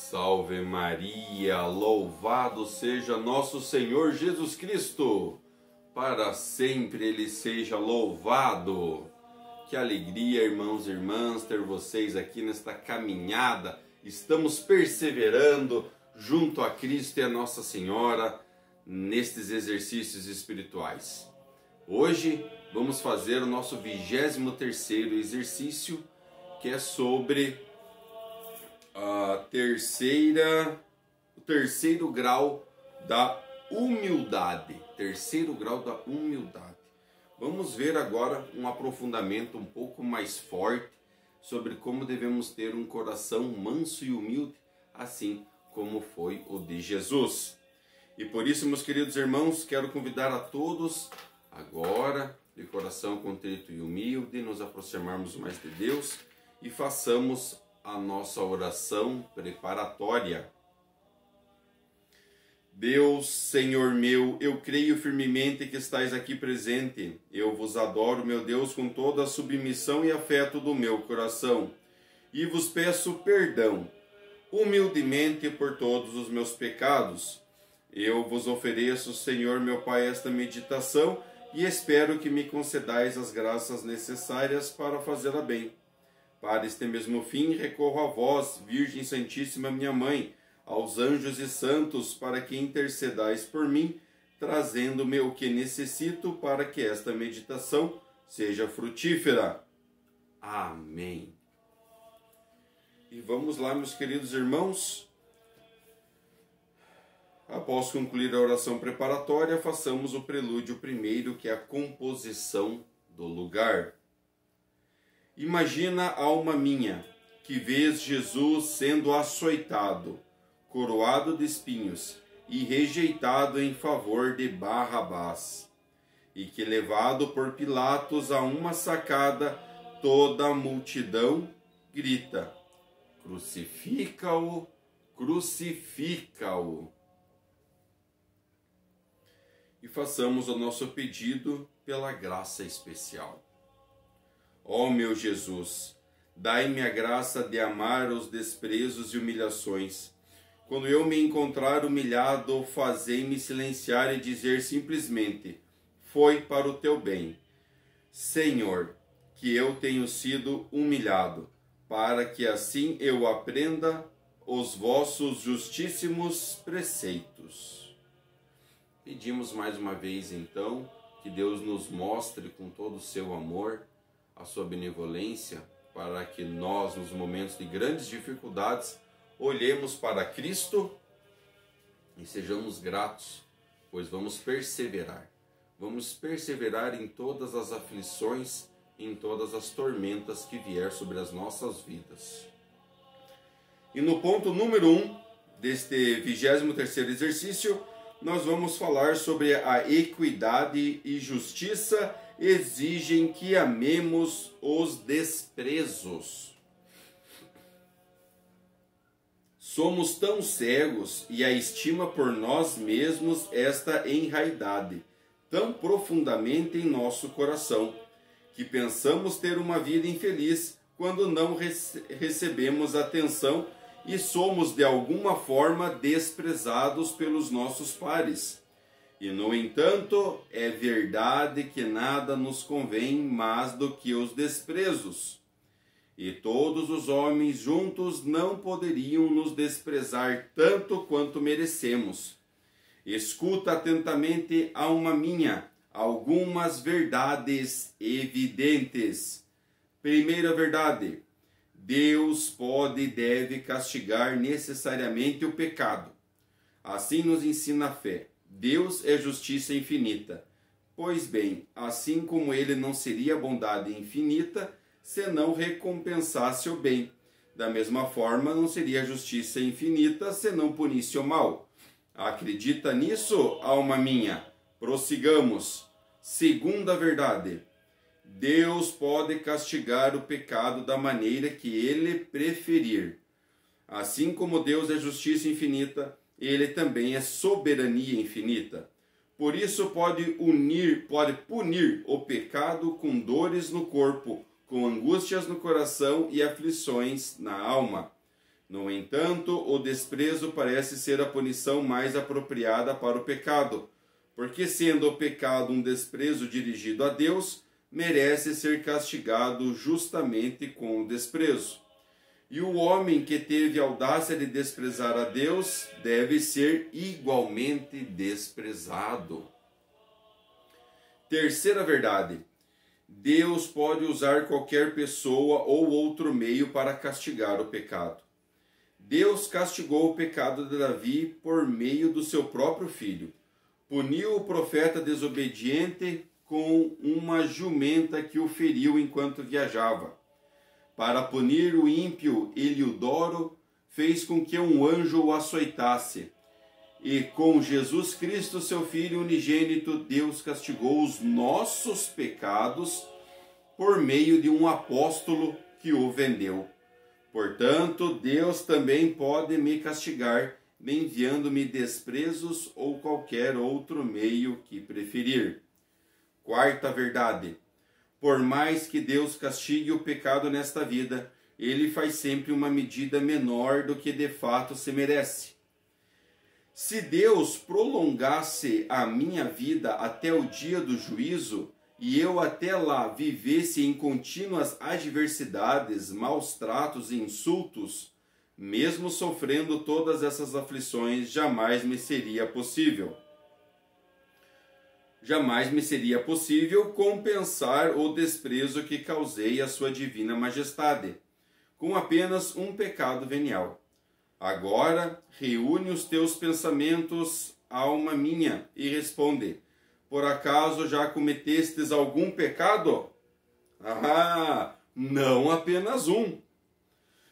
Salve Maria, louvado seja nosso Senhor Jesus Cristo, para sempre Ele seja louvado. Que alegria, irmãos e irmãs, ter vocês aqui nesta caminhada. Estamos perseverando junto a Cristo e a Nossa Senhora nestes exercícios espirituais. Hoje vamos fazer o nosso 23º exercício, que é sobre o terceiro grau da humildade. Terceiro grau da humildade. Vamos ver agora um aprofundamento um pouco mais forte sobre como devemos ter um coração manso e humilde, assim como foi o de Jesus. E por isso, meus queridos irmãos, quero convidar a todos agora, de coração contrito e humilde, nos aproximarmos mais de Deus e façamos a nossa oração preparatória. Deus, Senhor meu, eu creio firmemente que estais aqui presente. Eu vos adoro, meu Deus, com toda a submissão e afeto do meu coração. E vos peço perdão, humildemente, por todos os meus pecados. Eu vos ofereço, Senhor meu Pai, esta meditação e espero que me concedais as graças necessárias para fazê-la bem. Para este mesmo fim, recorro a vós, Virgem Santíssima, minha Mãe, aos anjos e santos, para que intercedais por mim, trazendo-me o que necessito para que esta meditação seja frutífera. Amém. E vamos lá, meus queridos irmãos. Após concluir a oração preparatória, façamos o prelúdio primeiro, que é a composição do lugar. Imagina, alma minha, que vês Jesus sendo açoitado, coroado de espinhos e rejeitado em favor de Barrabás, e que, levado por Pilatos a uma sacada, toda a multidão grita: crucifica-o, crucifica-o. E façamos o nosso pedido pela graça especial. Ó meu Jesus, dai-me a graça de amar os desprezos e humilhações. Quando eu me encontrar humilhado, fazei-me silenciar e dizer simplesmente: foi para o teu bem. Senhor, que eu tenho sido humilhado, para que assim eu aprenda os vossos justíssimos preceitos. Pedimos mais uma vez, então, que Deus nos mostre com todo o seu amor a sua benevolência, para que nós, nos momentos de grandes dificuldades, olhemos para Cristo e sejamos gratos, pois vamos perseverar. Vamos perseverar em todas as aflições, em todas as tormentas que vier sobre as nossas vidas. E no ponto número 1 deste 23º exercício, nós vamos falar sobre a equidade e justiça exigem que amemos os desprezos. Somos tão cegos e a estima por nós mesmos esta enraidade tão profundamente em nosso coração, que pensamos ter uma vida infeliz quando não recebemos atenção e somos de alguma forma desprezados pelos nossos pares. E, no entanto, é verdade que nada nos convém mais do que os desprezos. E todos os homens juntos não poderiam nos desprezar tanto quanto merecemos. Escuta atentamente, alma minha, algumas verdades evidentes. Primeira verdade: Deus pode e deve castigar necessariamente o pecado. Assim nos ensina a fé. Deus é justiça infinita. Pois bem, assim como ele não seria bondade infinita se não recompensasse o bem, da mesma forma não seria justiça infinita se não punisse o mal. Acredita nisso, alma minha? Prossigamos. Segunda verdade: Deus pode castigar o pecado da maneira que ele preferir. Assim como Deus é justiça infinita, ele também é soberania infinita. Por isso pode punir o pecado com dores no corpo, com angústias no coração e aflições na alma. No entanto, o desprezo parece ser a punição mais apropriada para o pecado, porque sendo o pecado um desprezo dirigido a Deus, merece ser castigado justamente com o desprezo. E o homem que teve audácia de desprezar a Deus deve ser igualmente desprezado. Terceira verdade: Deus pode usar qualquer pessoa ou outro meio para castigar o pecado. Deus castigou o pecado de Davi por meio do seu próprio filho. Puniu o profeta desobediente com uma jumenta que o feriu enquanto viajava. Para punir o ímpio Eliodoro, fez com que um anjo o açoitasse. E com Jesus Cristo, seu Filho unigênito, Deus castigou os nossos pecados por meio de um apóstolo que o vendeu. Portanto, Deus também pode me castigar, enviando-me desprezos ou qualquer outro meio que preferir. Quarta verdade: por mais que Deus castigue o pecado nesta vida, Ele faz sempre uma medida menor do que de fato se merece. Se Deus prolongasse a minha vida até o dia do juízo, e eu até lá vivesse em contínuas adversidades, maus tratos e insultos, mesmo sofrendo todas essas aflições, jamais me seria possível compensar o desprezo que causei à sua divina majestade, com apenas um pecado venial. Agora, reúne os teus pensamentos, alma minha, e responde: por acaso já cometestes algum pecado? Ah, não apenas um,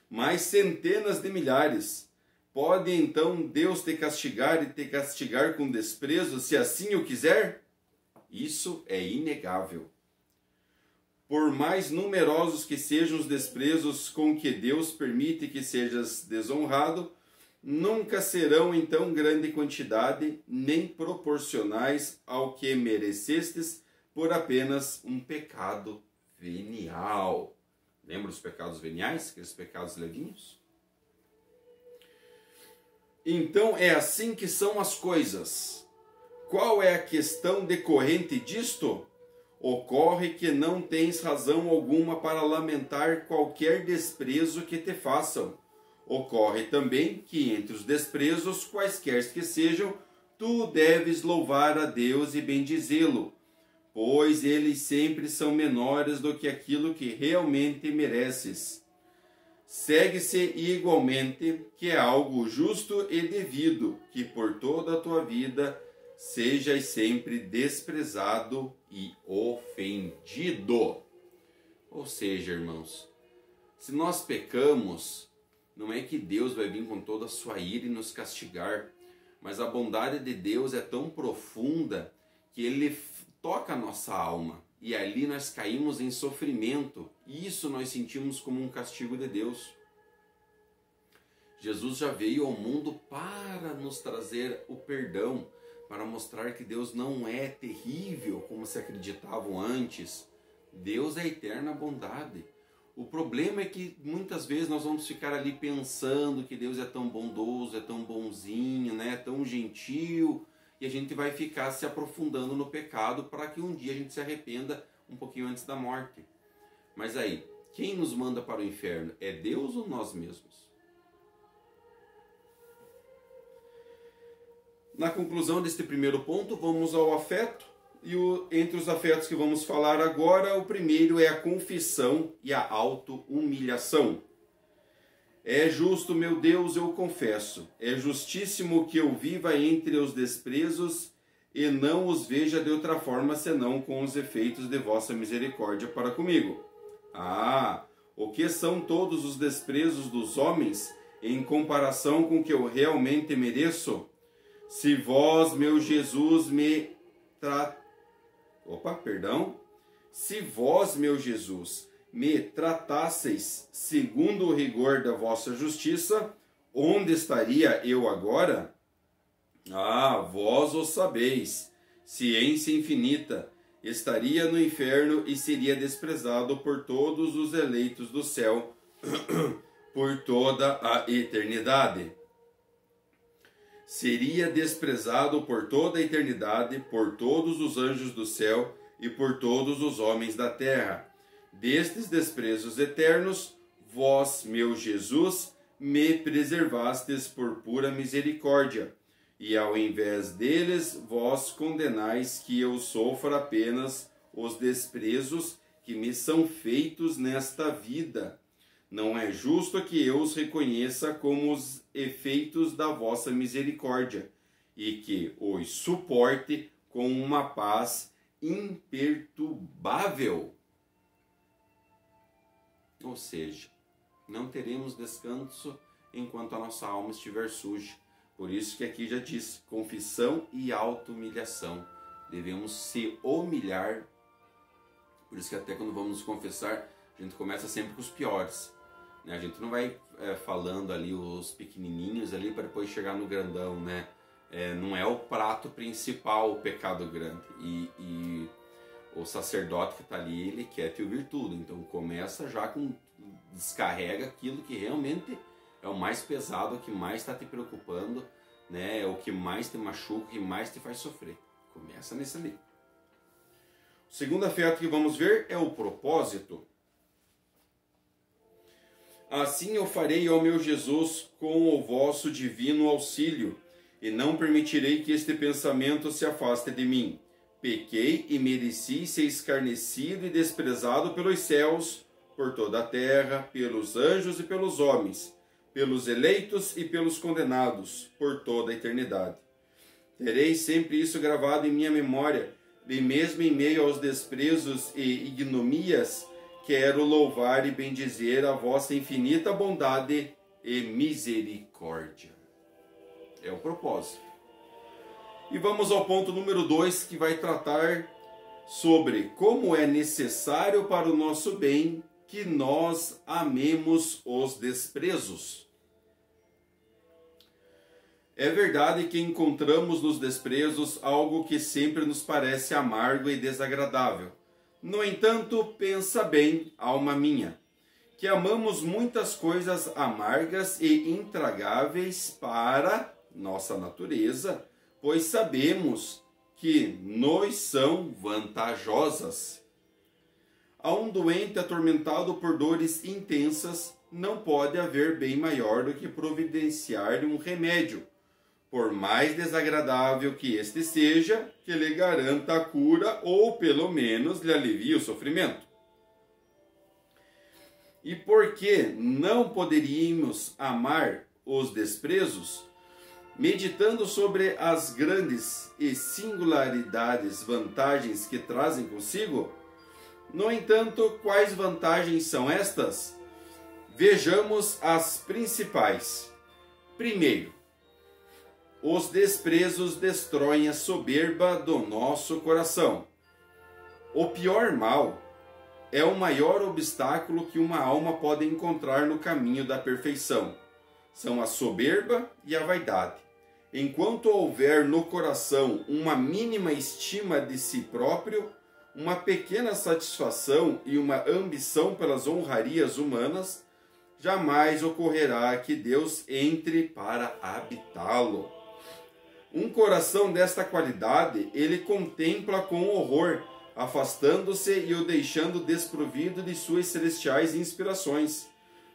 mas centenas de milhares. Pode então Deus te castigar e te castigar com desprezo, se assim o quiser? Isso é inegável. Por mais numerosos que sejam os desprezos com que Deus permite que sejas desonrado, nunca serão em tão grande quantidade, nem proporcionais ao que merecestes por apenas um pecado venial. Lembra os pecados veniais, aqueles pecados levinhos? Então é assim que são as coisas. Qual é a questão decorrente disto? Ocorre que não tens razão alguma para lamentar qualquer desprezo que te façam. Ocorre também que entre os desprezos, quaisquer que sejam, tu deves louvar a Deus e bendizê-lo, pois eles sempre são menores do que aquilo que realmente mereces. Segue-se igualmente que é algo justo e devido que por toda a tua vida sejas sempre desprezado e ofendido. Ou seja, irmãos, se nós pecamos, não é que Deus vai vir com toda a sua ira e nos castigar, mas a bondade de Deus é tão profunda que Ele toca a nossa alma e ali nós caímos em sofrimento. Isso nós sentimos como um castigo de Deus. Jesus já veio ao mundo para nos trazer o perdão, para mostrar que Deus não é terrível como se acreditavam antes. Deus é eterna bondade. O problema é que muitas vezes nós vamos ficar ali pensando que Deus é tão bondoso, é tão bonzinho, né, tão gentil, e a gente vai ficar se aprofundando no pecado para que um dia a gente se arrependa um pouquinho antes da morte. Mas aí, quem nos manda para o inferno? É Deus ou nós mesmos? Na conclusão deste primeiro ponto, vamos ao afeto. E entre os afetos que vamos falar agora, o primeiro é a confissão e a auto-humilhação. É justo, meu Deus, eu confesso. É justíssimo que eu viva entre os desprezos e não os veja de outra forma senão com os efeitos de vossa misericórdia para comigo. Ah, o que são todos os desprezos dos homens em comparação com o que eu realmente mereço? Se vós, meu Jesus, Se vós, meu Jesus, me tratasseis segundo o rigor da vossa justiça, onde estaria eu agora? Ah, vós o sabeis, ciência infinita, estaria no inferno e seria desprezado por todos os eleitos do céu, por toda a eternidade. Seria desprezado por toda a eternidade, por todos os anjos do céu e por todos os homens da terra. Destes desprezos eternos, vós, meu Jesus, me preservastes por pura misericórdia, e ao invés deles, vós condenais que eu sofra apenas os desprezos que me são feitos nesta vida. Não é justo que eu os reconheça como os efeitos da vossa misericórdia, e que os suporte com uma paz imperturbável. Ou seja, não teremos descanso enquanto a nossa alma estiver suja. Por isso que aqui já diz, confissão e auto-humilhação. Devemos se humilhar. Por isso que até quando vamos nos confessar, a gente começa sempre com os piores. A gente não vai falando ali os pequenininhos ali para depois chegar no grandão, né? Não é o prato principal o pecado grande. E o sacerdote que está ali, ele quer te ouvir tudo. Então começa já com... descarrega aquilo que realmente é o mais pesado, o que mais está te preocupando, né? É o que mais te machuca, o que mais te faz sofrer. Começa nesse ali. O segundo afeto que vamos ver é o propósito. Assim eu farei ao meu Jesus com o vosso divino auxílio, e não permitirei que este pensamento se afaste de mim. Pequei e mereci ser escarnecido e desprezado pelos céus, por toda a terra, pelos anjos e pelos homens, pelos eleitos e pelos condenados, por toda a eternidade. Terei sempre isso gravado em minha memória, e mesmo em meio aos desprezos e ignominias, quero louvar e bendizer a vossa infinita bondade e misericórdia. É o propósito. E vamos ao ponto número 2, que vai tratar sobre como é necessário para o nosso bem que nós amemos os desprezos. É verdade que encontramos nos desprezos algo que sempre nos parece amargo e desagradável. No entanto, pensa bem, alma minha, que amamos muitas coisas amargas e intragáveis para nossa natureza, pois sabemos que nos são vantajosas. A um doente atormentado por dores intensas, não pode haver bem maior do que providenciar-lhe um remédio, por mais desagradável que este seja, que lhe garanta a cura ou pelo menos lhe alivie o sofrimento. E por que não poderíamos amar os desprezos? Meditando sobre as grandes e singularidades vantagens que trazem consigo, no entanto, quais vantagens são estas? Vejamos as principais. Primeiro, os desprezos destroem a soberba do nosso coração. O pior mal é o maior obstáculo que uma alma pode encontrar no caminho da perfeição. São a soberba e a vaidade. Enquanto houver no coração uma mínima estima de si próprio, uma pequena satisfação e uma ambição pelas honrarias humanas, jamais ocorrerá que Deus entre para habitá-lo. Um coração desta qualidade, ele contempla com horror, afastando-se e o deixando desprovido de suas celestiais inspirações,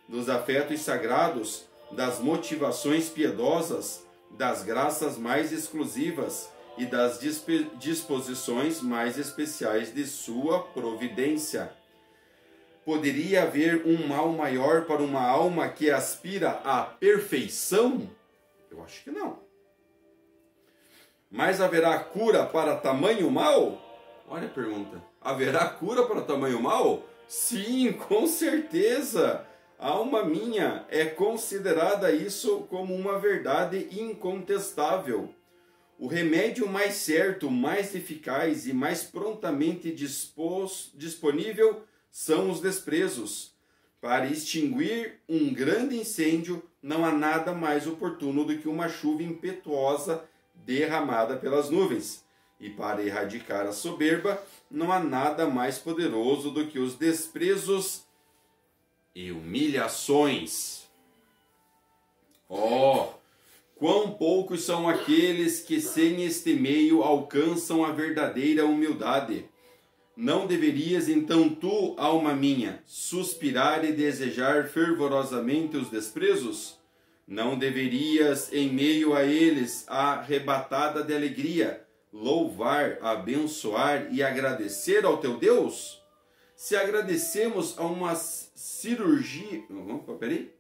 dos afetos sagrados, das motivações piedosas, das graças mais exclusivas e das disposições mais especiais de sua providência. Poderia haver um mal maior para uma alma que aspira à perfeição? Eu acho que não. Mas haverá cura para tamanho mal? Olha a pergunta. Haverá cura para tamanho mal? Sim, com certeza. Alma minha, é considerada isso como uma verdade incontestável. O remédio mais certo, mais eficaz e mais prontamente disponível são os desprezos. Para extinguir um grande incêndio, não há nada mais oportuno do que uma chuva impetuosa derramada pelas nuvens. E para erradicar a soberba, não há nada mais poderoso do que os desprezos e humilhações. Oh, quão poucos são aqueles que sem este meio alcançam a verdadeira humildade. Não deverias então tu, alma minha, suspirar e desejar fervorosamente os desprezos? Não deverias, em meio a eles, arrebatada de alegria, louvar, abençoar e agradecer ao teu Deus? Se agradecemos a uma cirurgia... Peraí.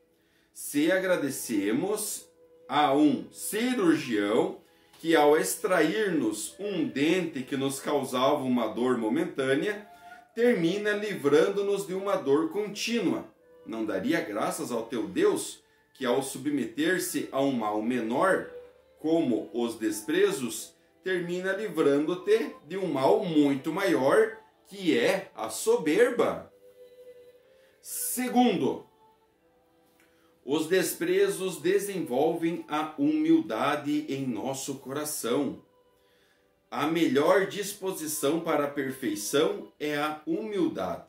Se agradecemos a um cirurgião que, ao extrair-nos um dente que nos causava uma dor momentânea, termina livrando-nos de uma dor contínua, não daria graças ao teu Deus que, ao submeter-se a um mal menor, como os desprezos, termina livrando-te de um mal muito maior, que é a soberba? Segundo, os desprezos desenvolvem a humildade em nosso coração. A melhor disposição para a perfeição é a humildade.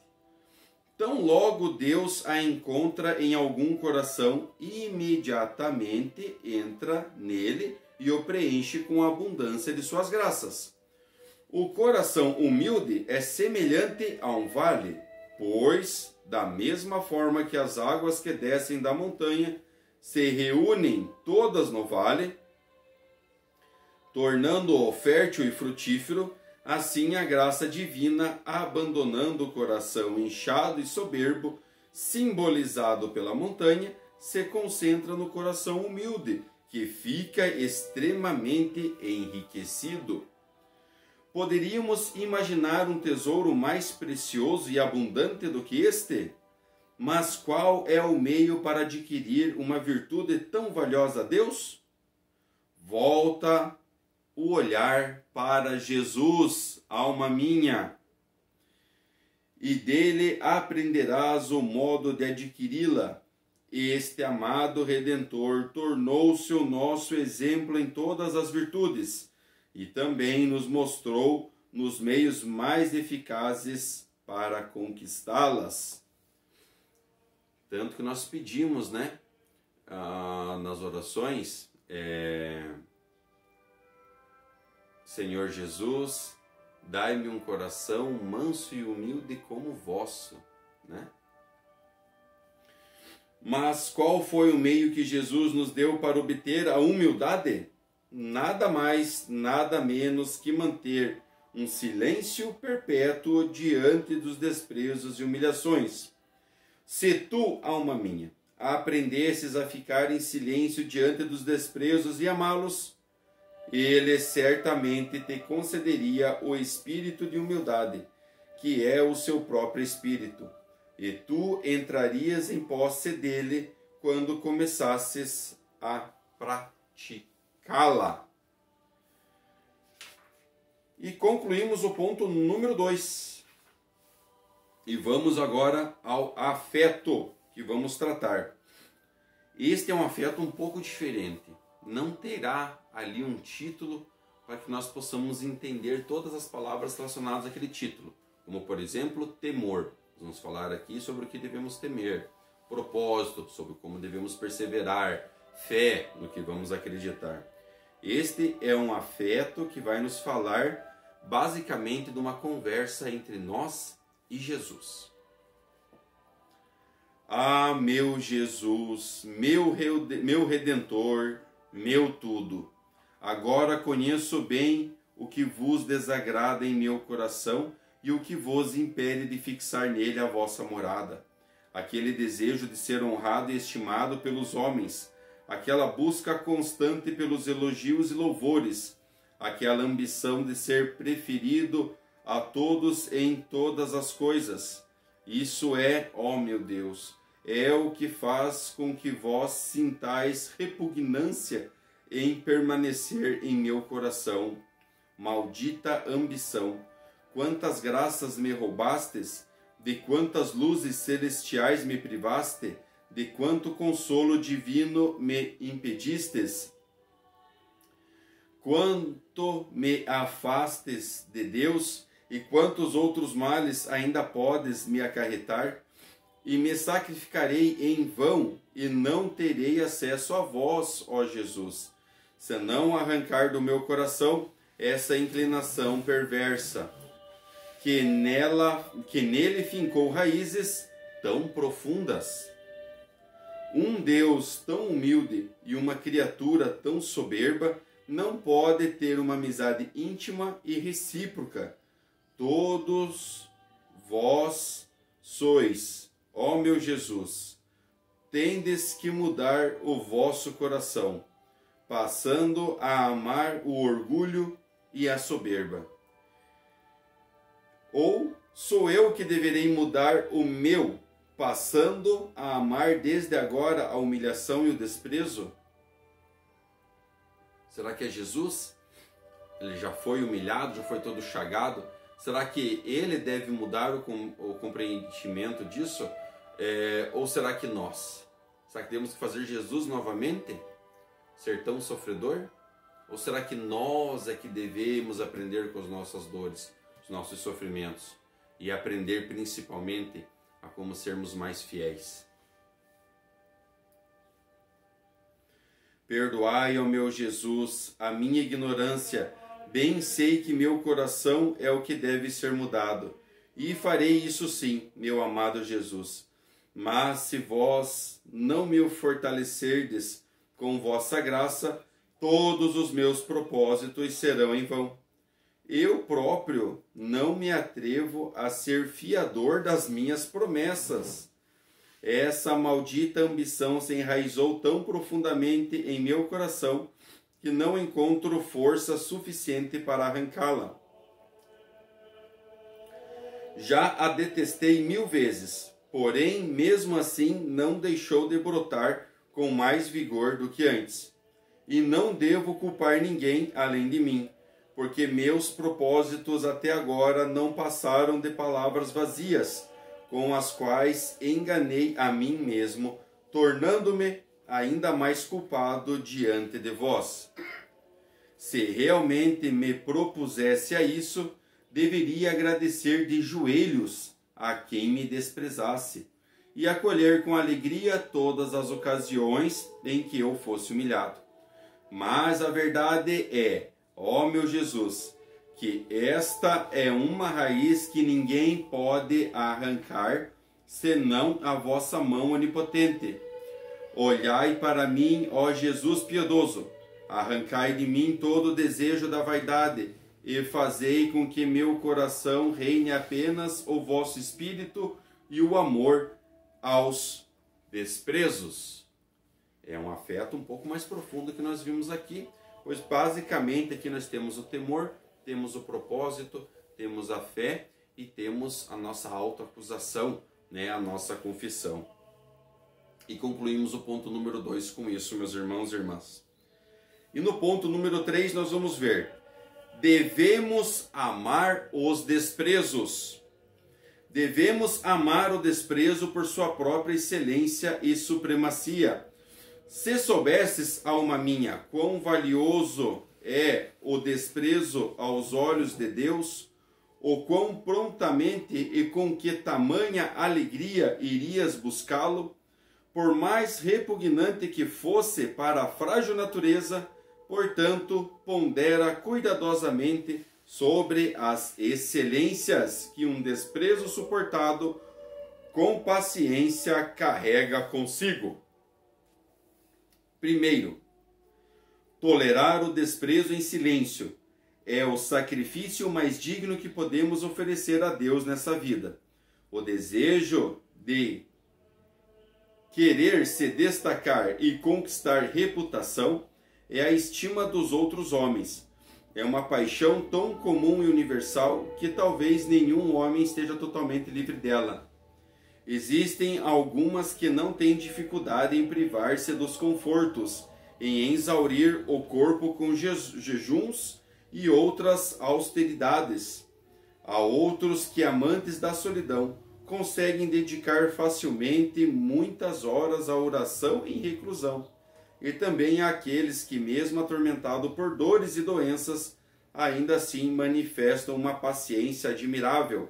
Tão logo Deus a encontra em algum coração, imediatamente entra nele e o preenche com a abundância de suas graças. O coração humilde é semelhante a um vale, pois, da mesma forma que as águas que descem da montanha se reúnem todas no vale, tornando-o fértil e frutífero, assim a graça divina, abandonando o coração inchado e soberbo, simbolizado pela montanha, se concentra no coração humilde, que fica extremamente enriquecido. Poderíamos imaginar um tesouro mais precioso e abundante do que este? Mas qual é o meio para adquirir uma virtude tão valiosa a Deus? Volta o olhar para Jesus, alma minha, e dele aprenderás o modo de adquiri-la. Este amado Redentor tornou-se o nosso exemplo em todas as virtudes, e também nos mostrou nos meios mais eficazes para conquistá-las. Tanto que nós pedimos, né, nas orações, Senhor Jesus, dai-me um coração manso e humilde como o vosso, né? Mas qual foi o meio que Jesus nos deu para obter a humildade? Nada mais, nada menos que manter um silêncio perpétuo diante dos desprezos e humilhações. Se tu, alma minha, aprendesses a ficar em silêncio diante dos desprezos e amá-los, ele certamente te concederia o espírito de humildade, que é o seu próprio espírito, e tu entrarias em posse dele quando começasses a praticá-la. E concluímos o ponto número 2. E vamos agora ao afeto que vamos tratar. Este é um afeto um pouco diferente. Não terá ali um título para que nós possamos entender todas as palavras relacionadas àquele título. Como, por exemplo, temor. Vamos falar aqui sobre o que devemos temer. Propósito, sobre como devemos perseverar. Fé, no que vamos acreditar. Este é um afeto que vai nos falar basicamente de uma conversa entre nós e Jesus. Ah, meu Jesus, meu Redentor, meu tudo, agora conheço bem o que vos desagrada em meu coração e o que vos impede de fixar nele a vossa morada. Aquele desejo de ser honrado e estimado pelos homens, aquela busca constante pelos elogios e louvores, aquela ambição de ser preferido a todos em todas as coisas. Isso é, ó meu Deus, é o que faz com que vós sintais repugnância em permanecer em meu coração. Maldita ambição! Quantas graças me roubastes, de quantas luzes celestiais me privaste, de quanto consolo divino me impedistes. Quanto me afastes de Deus, e quantos outros males ainda podes me acarretar, e me sacrificarei em vão e não terei acesso a vós, ó Jesus, senão arrancar do meu coração essa inclinação perversa, que nele fincou raízes tão profundas. Um Deus tão humilde e uma criatura tão soberba não pode ter uma amizade íntima e recíproca. Todos vós sois, ó meu Jesus, tendes que mudar o vosso coração, passando a amar o orgulho e a soberba. Ou sou eu que deverei mudar o meu, passando a amar desde agora a humilhação e o desprezo? Será que é Jesus? Ele já foi humilhado, já foi todo chagado? Será que ele deve mudar o compreendimento disso? Ou será que nós? Será que temos que fazer Jesus novamente? Ser tão sofredor? Ou será que nós é que devemos aprender com as nossas dores, os nossos sofrimentos? E aprender principalmente a como sermos mais fiéis? Perdoai, ó meu Jesus, a minha ignorância. Bem sei que meu coração é o que deve ser mudado. E farei isso sim, meu amado Jesus. Mas se vós não me fortalecerdes com vossa graça, todos os meus propósitos serão em vão. Eu próprio não me atrevo a ser fiador das minhas promessas. Essa maldita ambição se enraizou tão profundamente em meu coração que não encontro força suficiente para arrancá-la. Já a detestei 1000 vezes, porém, mesmo assim, não deixou de brotar com mais vigor do que antes. E não devo culpar ninguém além de mim, porque meus propósitos até agora não passaram de palavras vazias, com as quais enganei a mim mesmo, tornando-me ainda mais culpado diante de vós. Se realmente me propusesse a isso, deveria agradecer de joelhos a quem me desprezasse, e acolher com alegria todas as ocasiões em que eu fosse humilhado. Mas a verdade é, ó meu Jesus, que esta é uma raiz que ninguém pode arrancar, senão a vossa mão onipotente. Olhai para mim, ó Jesus piedoso, arrancai de mim todo o desejo da vaidade, e fazei com que meu coração reine apenas o vosso espírito e o amor aos desprezos. É um afeto um pouco mais profundo que nós vimos aqui, pois basicamente aqui nós temos o temor, temos o propósito, temos a fé e temos a nossa autoacusação, a nossa confissão. E concluímos o ponto número 2 com isso, meus irmãos e irmãs. E no ponto número 3 nós vamos ver: devemos amar os desprezos. Devemos amar o desprezo por sua própria excelência e supremacia. Se soubesses, alma minha, quão valioso é o desprezo aos olhos de Deus, ou quão prontamente e com que tamanha alegria irias buscá-lo, por mais repugnante que fosse para a frágil natureza, portanto, pondera cuidadosamente sobre as excelências que um desprezo suportado com paciência carrega consigo. Primeiro, tolerar o desprezo em silêncio é o sacrifício mais digno que podemos oferecer a Deus nessa vida. O desejo de querer se destacar e conquistar reputação é a estima dos outros homens. É uma paixão tão comum e universal que talvez nenhum homem esteja totalmente livre dela. Existem algumas que não têm dificuldade em privar-se dos confortos, em exaurir o corpo com jejuns e outras austeridades. Há outros que, amantes da solidão, conseguem dedicar facilmente muitas horas à oração em reclusão. E também há aqueles que, mesmo atormentados por dores e doenças, ainda assim manifestam uma paciência admirável,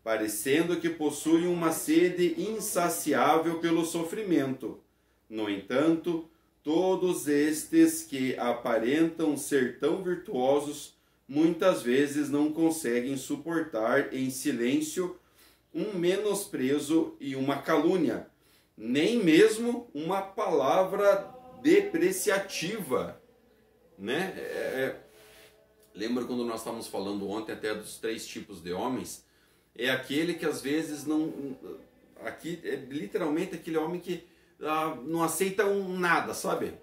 parecendo que possuem uma sede insaciável pelo sofrimento, No entanto, todos estes que aparentam ser tão virtuosos, muitas vezes não conseguem suportar em silêncio um menosprezo e uma calúnia, nem mesmo uma palavra depreciativa, né? Lembra quando nós estávamos falando ontem até dos 3 tipos de homens? É aquele que às vezes não... Aqui é literalmente aquele homem que não aceita nada, sabe?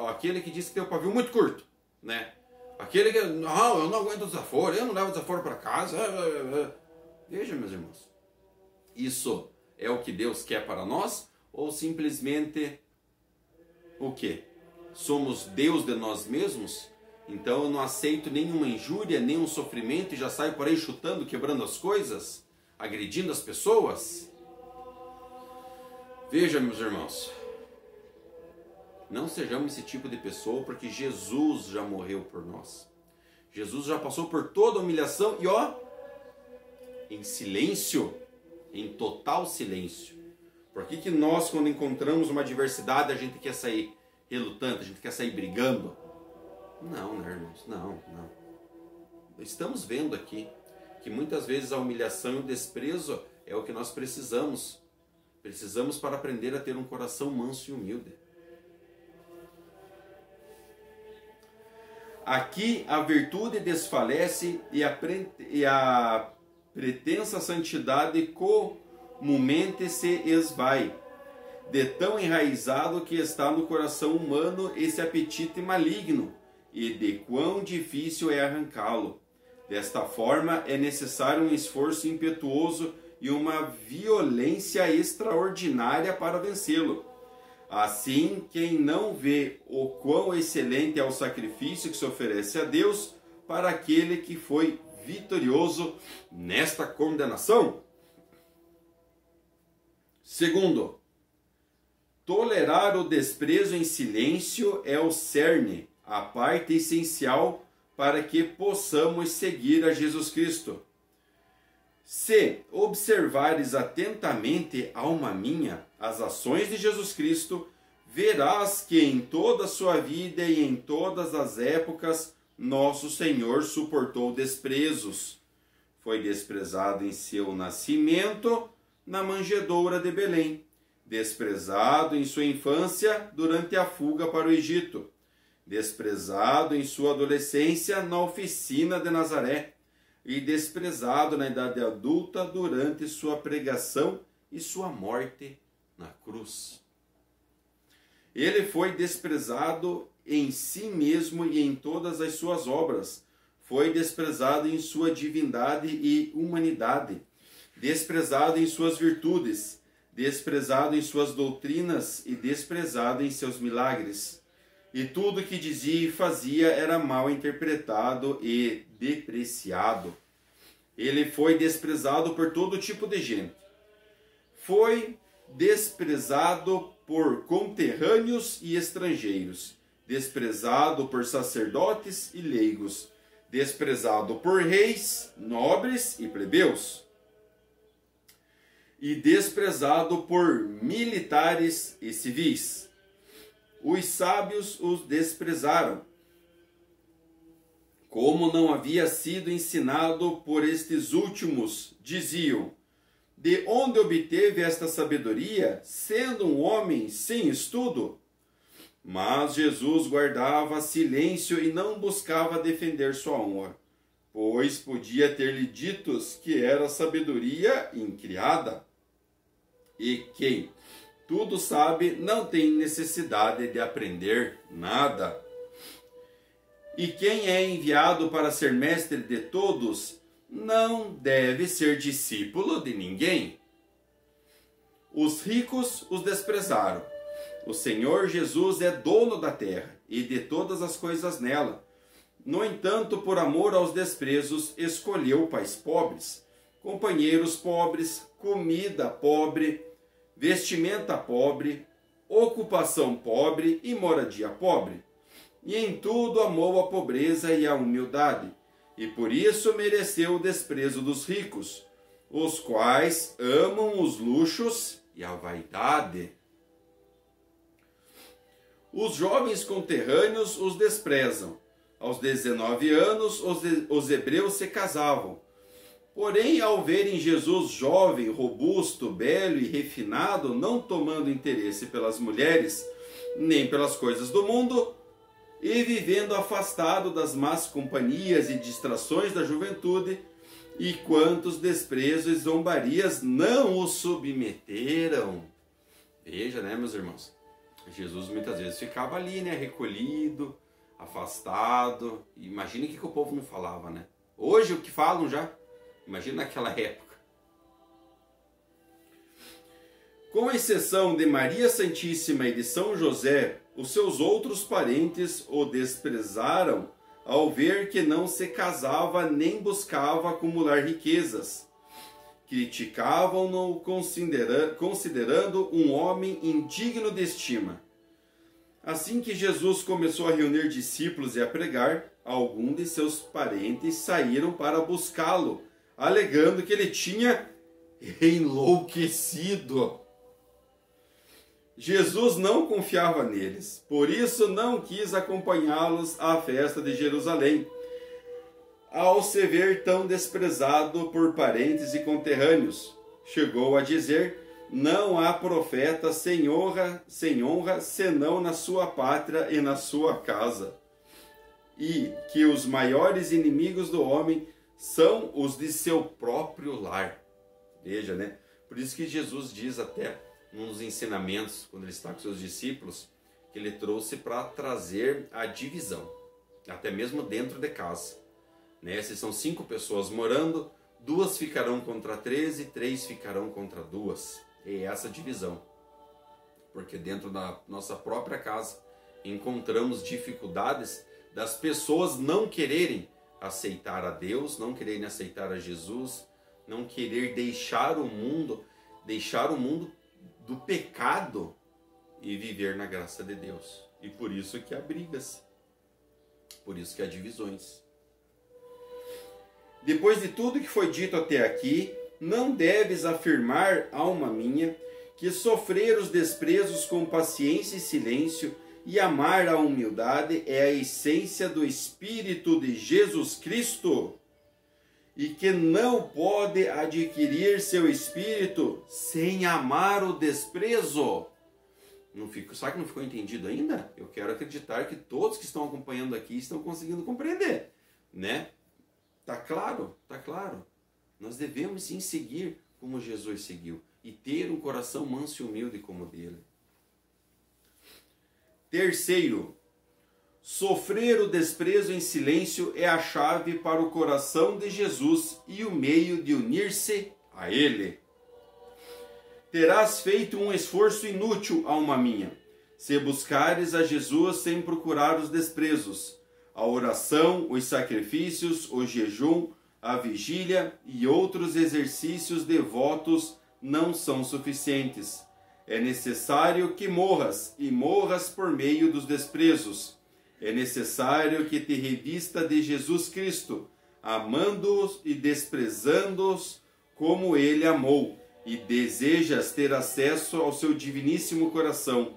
Aquele que diz que tem o pavio muito curto, né? Aquele que, não, eu não aguento desaforo, eu não levo desaforo para casa. Veja, meus irmãos, isso é o que Deus quer para nós? Ou simplesmente o quê? Somos Deus de nós mesmos? Então eu não aceito nenhuma injúria, nenhum sofrimento e já saio por aí chutando, quebrando as coisas, agredindo as pessoas? Veja, meus irmãos, não sejamos esse tipo de pessoa, porque Jesus já morreu por nós. Jesus já passou por toda a humilhação e em silêncio, em total silêncio. Por que nós, quando encontramos uma adversidade, a gente quer sair relutante, a gente quer sair brigando? Não, né, irmãos? Não. Estamos vendo aqui que muitas vezes a humilhação e o desprezo é o que nós precisamos. Precisamos para aprender a ter um coração manso e humilde. Aqui a virtude desfalece e a pretensa santidade comumente se esvai, de tão enraizado que está no coração humano esse apetite maligno, e de quão difícil é arrancá-lo. Desta forma, é necessário um esforço impetuoso e uma violência extraordinária para vencê-lo. Assim, quem não vê o quão excelente é o sacrifício que se oferece a Deus para aquele que foi vitorioso nesta condenação? Segundo, tolerar o desprezo em silêncio é o cerne, a parte essencial para que possamos seguir a Jesus Cristo. Se observares atentamente, alma minha, as ações de Jesus Cristo, verás que em toda a sua vida e em todas as épocas, nosso Senhor suportou desprezos. Foi desprezado em seu nascimento, na manjedoura de Belém, desprezado em sua infância, durante a fuga para o Egito, desprezado em sua adolescência, na oficina de Nazaré, e desprezado na idade adulta durante sua pregação e sua morte na cruz. Ele foi desprezado em si mesmo e em todas as suas obras. Foi desprezado em sua divindade e humanidade, desprezado em suas virtudes, desprezado em suas doutrinas e desprezado em seus milagres. E tudo que dizia e fazia era mal interpretado e depreciado. Ele foi desprezado por todo tipo de gente. Foi desprezado por conterrâneos e estrangeiros, desprezado por sacerdotes e leigos, desprezado por reis, nobres e plebeus, e desprezado por militares e civis. Os sábios os desprezaram. Como não havia sido ensinado por estes últimos, diziam: de onde obteve esta sabedoria, sendo um homem sem estudo? Mas Jesus guardava silêncio e não buscava defender sua honra, pois podia ter-lhe ditos que era sabedoria incriada. E quem tudo sabe não tem necessidade de aprender nada. E quem é enviado para ser mestre de todos não deve ser discípulo de ninguém. Os ricos os desprezaram. O Senhor Jesus é dono da terra e de todas as coisas nela. No entanto, por amor aos desprezos, escolheu pais pobres, companheiros pobres, comida pobre, vestimenta pobre, ocupação pobre e moradia pobre. E em tudo amou a pobreza e a humildade, e por isso mereceu o desprezo dos ricos, os quais amam os luxos e a vaidade. Os jovens conterrâneos os desprezam. Aos 19 anos, os hebreus se casavam. Porém, ao verem Jesus jovem, robusto, belo e refinado, não tomando interesse pelas mulheres, nem pelas coisas do mundo, e vivendo afastado das más companhias e distrações da juventude, e quantos desprezos e zombarias não o submeteram. Veja, né, meus irmãos? Jesus muitas vezes ficava ali, né, recolhido, afastado. Imagina o que o povo não falava, né? Hoje o que falam já, imagina naquela época. Com exceção de Maria Santíssima e de São José, os seus outros parentes o desprezaram ao ver que não se casava nem buscava acumular riquezas. Criticavam-no considerando um homem indigno de estima. Assim que Jesus começou a reunir discípulos e a pregar, alguns de seus parentes saíram para buscá-lo, alegando que ele tinha enlouquecido. Jesus não confiava neles, por isso não quis acompanhá-los à festa de Jerusalém, ao se ver tão desprezado por parentes e conterrâneos. Chegou a dizer: não há profeta sem honra, senão na sua pátria e na sua casa. E que os maiores inimigos do homem são os de seu próprio lar. Veja, né? Por isso que Jesus diz até nos ensinamentos, quando ele está com seus discípulos, que ele trouxe para trazer a divisão, até mesmo dentro de casa. Né? Se são 5 pessoas morando, 2 ficarão contra 3 e 3 ficarão contra 2. É essa divisão. Porque dentro da nossa própria casa encontramos dificuldades das pessoas não quererem aceitar a Deus, não quererem aceitar a Jesus, não querer deixar o mundo do pecado e viver na graça de Deus. E por isso que há brigas, por isso que há divisões. Depois de tudo que foi dito até aqui, não deves afirmar, alma minha, que sofrer os desprezos com paciência e silêncio e amar a humildade é a essência do Espírito de Jesus Cristo, e que não pode adquirir seu espírito sem amar o desprezo. Será que não ficou entendido ainda? Eu quero acreditar que todos que estão acompanhando aqui estão conseguindo compreender, né? Tá claro? Tá claro. Nós devemos sim seguir como Jesus seguiu e ter um coração manso e humilde como o dele. Terceiro, sofrer o desprezo em silêncio é a chave para o coração de Jesus e o meio de unir-se a Ele. Terás feito um esforço inútil, alma minha, se buscares a Jesus sem procurar os desprezos. A oração, os sacrifícios, o jejum, a vigília e outros exercícios devotos não são suficientes. É necessário que morras, e morras por meio dos desprezos. É necessário que te revista de Jesus Cristo, amando-os e desprezando-os como ele amou, e desejas ter acesso ao seu diviníssimo coração.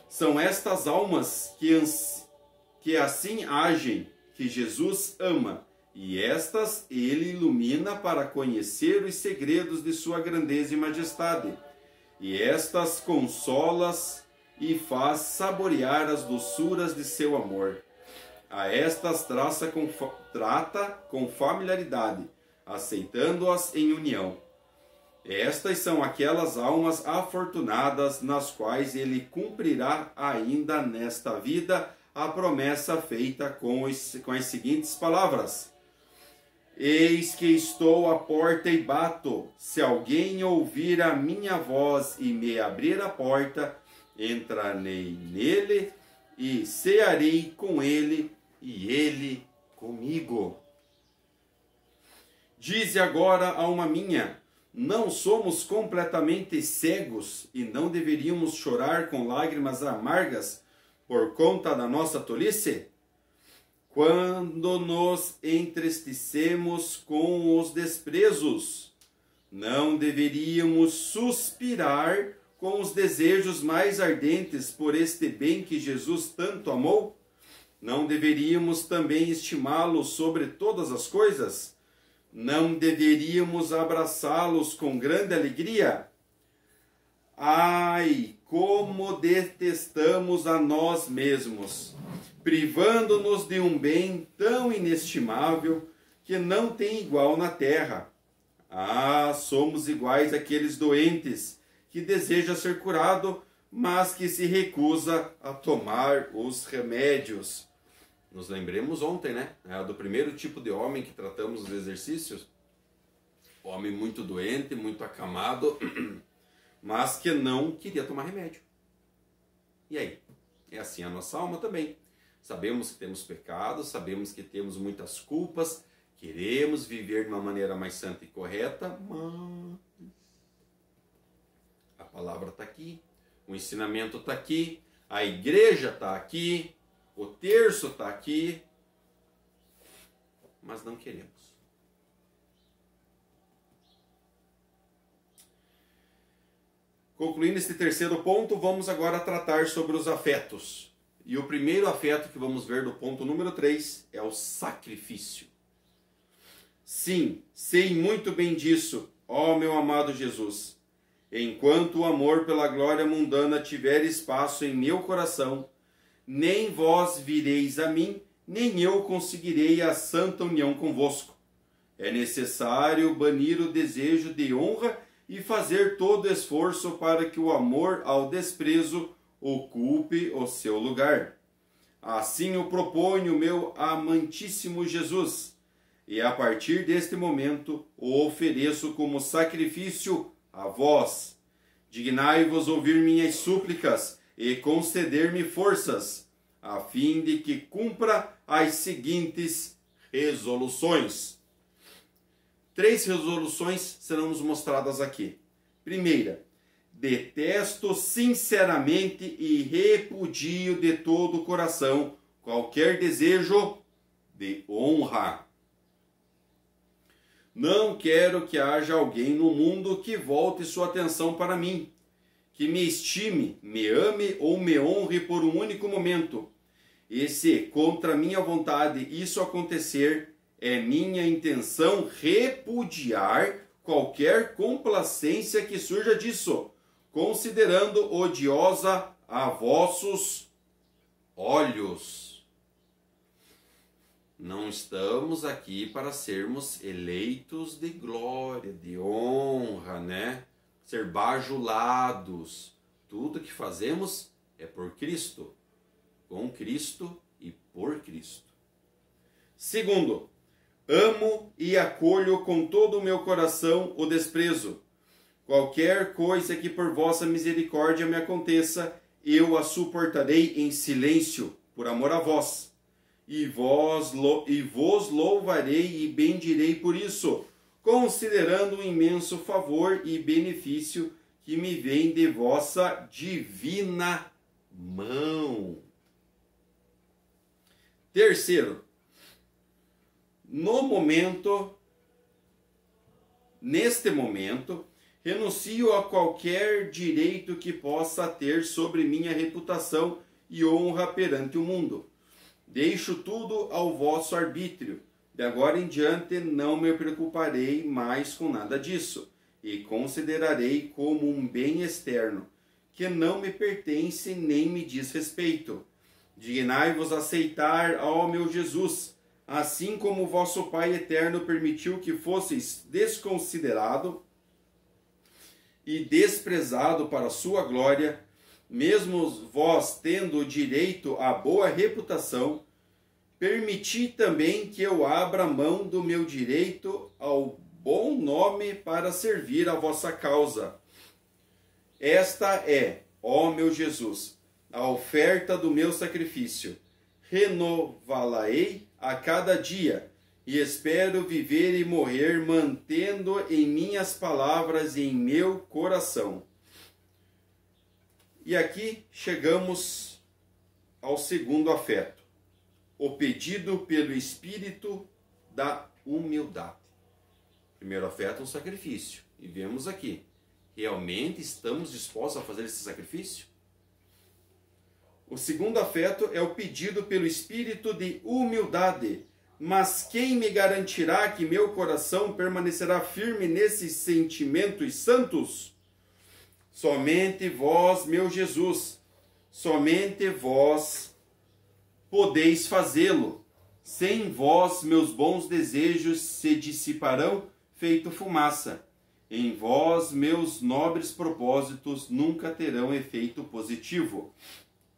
São estas almas que assim agem, que Jesus ama, e estas ele ilumina para conhecer os segredos de sua grandeza e majestade, e estas consolas e faz saborear as doçuras de seu amor. A estas trata com familiaridade, aceitando-as em união. Estas são aquelas almas afortunadas nas quais ele cumprirá ainda nesta vida a promessa feita com as seguintes palavras: eis que estou à porta e bato. Se alguém ouvir a minha voz e me abrir a porta, entrarei nele e cearei com ele e ele comigo. Dize agora, alma minha, não somos completamente cegos e não deveríamos chorar com lágrimas amargas por conta da nossa tolice? Quando nos entristecemos com os desprezos, não deveríamos suspirar com os desejos mais ardentes por este bem que Jesus tanto amou? Não deveríamos também estimá-los sobre todas as coisas? Não deveríamos abraçá-los com grande alegria? Ai, como detestamos a nós mesmos, privando-nos de um bem tão inestimável que não tem igual na terra. Ah, somos iguais àqueles doentes que deseja ser curado, mas que se recusa a tomar os remédios. Nos lembremos ontem, né? Do primeiro tipo de homem que tratamos nos exercícios. Homem muito doente, muito acamado, mas que não queria tomar remédio. E aí? É assim a nossa alma também. Sabemos que temos pecados, sabemos que temos muitas culpas, queremos viver de uma maneira mais santa e correta, mas a palavra está aqui, o ensinamento está aqui, a igreja está aqui, o terço está aqui, mas não queremos. Concluindo este terceiro ponto, vamos agora tratar sobre os afetos. E o primeiro afeto que vamos ver do ponto número 3 é o sacrifício. Sim, sei muito bem disso, ó meu amado Jesus. Enquanto o amor pela glória mundana tiver espaço em meu coração, nem vós vireis a mim, nem eu conseguirei a santa união convosco. É necessário banir o desejo de honra e fazer todo esforço para que o amor ao desprezo ocupe o seu lugar. Assim o proponho, meu amantíssimo Jesus, e a partir deste momento o ofereço como sacrifício a vós. Dignai-vos ouvir minhas súplicas e conceder-me forças, a fim de que cumpra as seguintes resoluções. 3 resoluções serão nos mostradas aqui. Primeira, detesto sinceramente e repudio de todo o coração qualquer desejo de honra. Não quero que haja alguém no mundo que volte sua atenção para mim, que me estime, me ame ou me honre por um único momento. E se, contra minha vontade, isso acontecer, é minha intenção repudiar qualquer complacência que surja disso, considerando odiosa a vossos olhos. Não estamos aqui para sermos eleitos de glória, de honra, né? Ser bajulados. Tudo que fazemos é por Cristo, com Cristo e por Cristo. Segundo, amo e acolho com todo o meu coração o desprezo. Qualquer coisa que por vossa misericórdia me aconteça, eu a suportarei em silêncio, por amor a vós. E vos louvarei e bendirei por isso, considerando o imenso favor e benefício que me vem de vossa divina mão. Terceiro, neste momento, renuncio a qualquer direito que possa ter sobre minha reputação e honra perante o mundo. Deixo tudo ao vosso arbítrio. De agora em diante não me preocuparei mais com nada disso, e considerarei como um bem externo, que não me pertence nem me diz respeito. Dignai-vos aceitar, ó meu Jesus, assim como o vosso Pai eterno permitiu que fosseis desconsiderado e desprezado para a sua glória, mesmo vós tendo direito à boa reputação, permiti também que eu abra mão do meu direito ao bom nome para servir a vossa causa. Esta é, ó meu Jesus, a oferta do meu sacrifício. Renová-la-ei a cada dia, e espero viver e morrer mantendo em minhas palavras e em meu coração. E aqui chegamos ao segundo afeto, o pedido pelo espírito da humildade. Primeiro afeto, um sacrifício. E vemos aqui, Realmente estamos dispostos a fazer esse sacrifício? O segundo afeto é o pedido pelo espírito de humildade. Mas quem me garantirá que meu coração permanecerá firme nesses sentimentos santos? Somente vós, meu Jesus, somente vós podeis fazê-lo. Sem vós, meus bons desejos se dissiparão feito fumaça. Em vós, meus nobres propósitos nunca terão efeito positivo.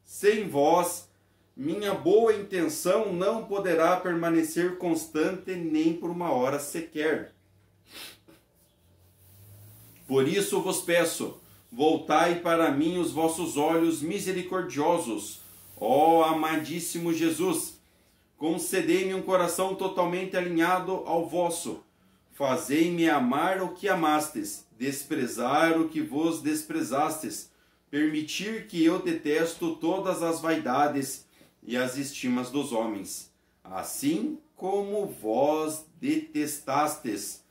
Sem vós, minha boa intenção não poderá permanecer constante nem por uma hora sequer. Por isso vos peço, voltai para mim os vossos olhos misericordiosos, ó amadíssimo Jesus. Concedei-me um coração totalmente alinhado ao vosso. Fazei-me amar o que amastes, desprezar o que vos desprezastes, permitir que eu detesto todas as vaidades e as estimas dos homens, assim como vós detestastes.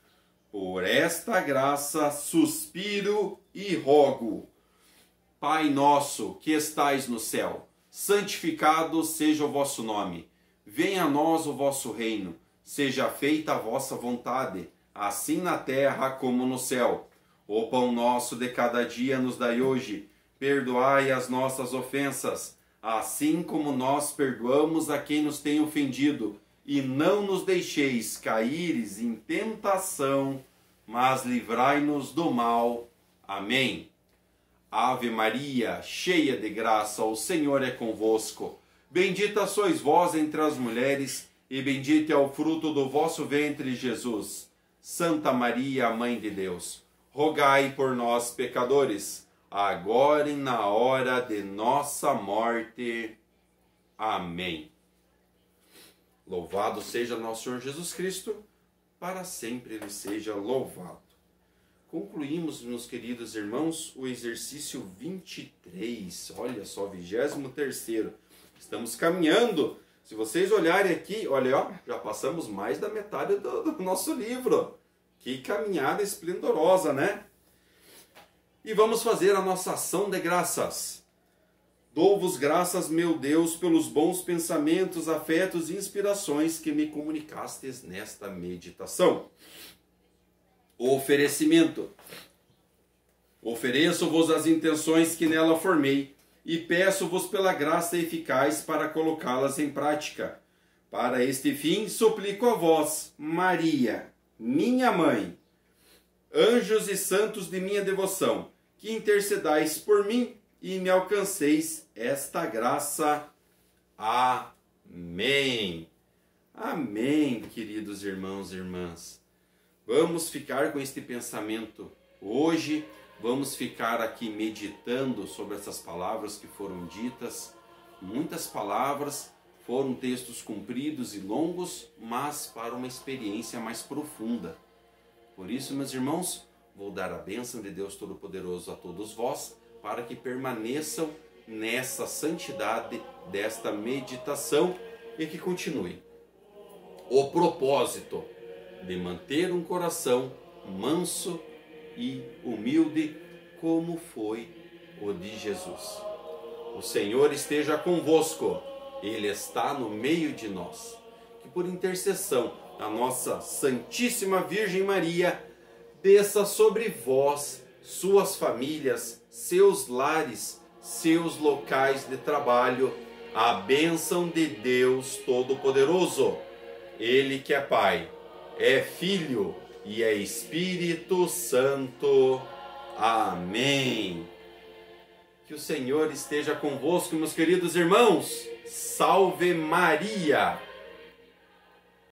Por esta graça suspiro e rogo. Pai nosso que estais no céu, santificado seja o vosso nome. Venha a nós o vosso reino. Seja feita a vossa vontade, assim na terra como no céu. O pão nosso de cada dia nos dai hoje. Perdoai as nossas ofensas, assim como nós perdoamos a quem nos tem ofendido. E não nos deixeis cair em tentação, mas livrai-nos do mal. Amém. Ave Maria, cheia de graça, o Senhor é convosco. Bendita sois vós entre as mulheres, e bendito é o fruto do vosso ventre, Jesus. Santa Maria, Mãe de Deus, rogai por nós, pecadores, agora e na hora de nossa morte. Amém. Louvado seja nosso Senhor Jesus Cristo, para sempre Ele seja louvado. Concluímos, meus queridos irmãos, o exercício 23, olha só, 23º. Estamos caminhando. Se vocês olharem aqui, olha, ó, já passamos mais da metade do nosso livro. Que caminhada esplendorosa, né? E vamos fazer a nossa ação de graças. Dou-vos graças, meu Deus, pelos bons pensamentos, afetos e inspirações que me comunicastes nesta meditação. O oferecimento. Ofereço-vos as intenções que nela formei e peço-vos pela graça eficaz para colocá-las em prática. Para este fim, suplico a vós, Maria, minha mãe, anjos e santos de minha devoção, que intercedais por mim e me alcanceis esta graça. Amém. Amém, queridos irmãos e irmãs. Vamos ficar com este pensamento hoje, vamos ficar aqui meditando sobre essas palavras que foram ditas. Muitas palavras, foram textos compridos e longos, mas para uma experiência mais profunda. Por isso, meus irmãos, vou dar a bênção de Deus Todo-Poderoso a todos vós, para que permaneçam nessa santidade desta meditação e que continue. O propósito de manter um coração manso e humilde, como foi o de Jesus. O Senhor esteja convosco, Ele está no meio de nós. Que por intercessão da nossa Santíssima Virgem Maria, desça sobre vós, suas famílias, seus lares, seus locais de trabalho, a bênção de Deus Todo-Poderoso. Ele que é Pai, é Filho e é Espírito Santo. Amém. Que o Senhor esteja convosco, meus queridos irmãos. Salve Maria!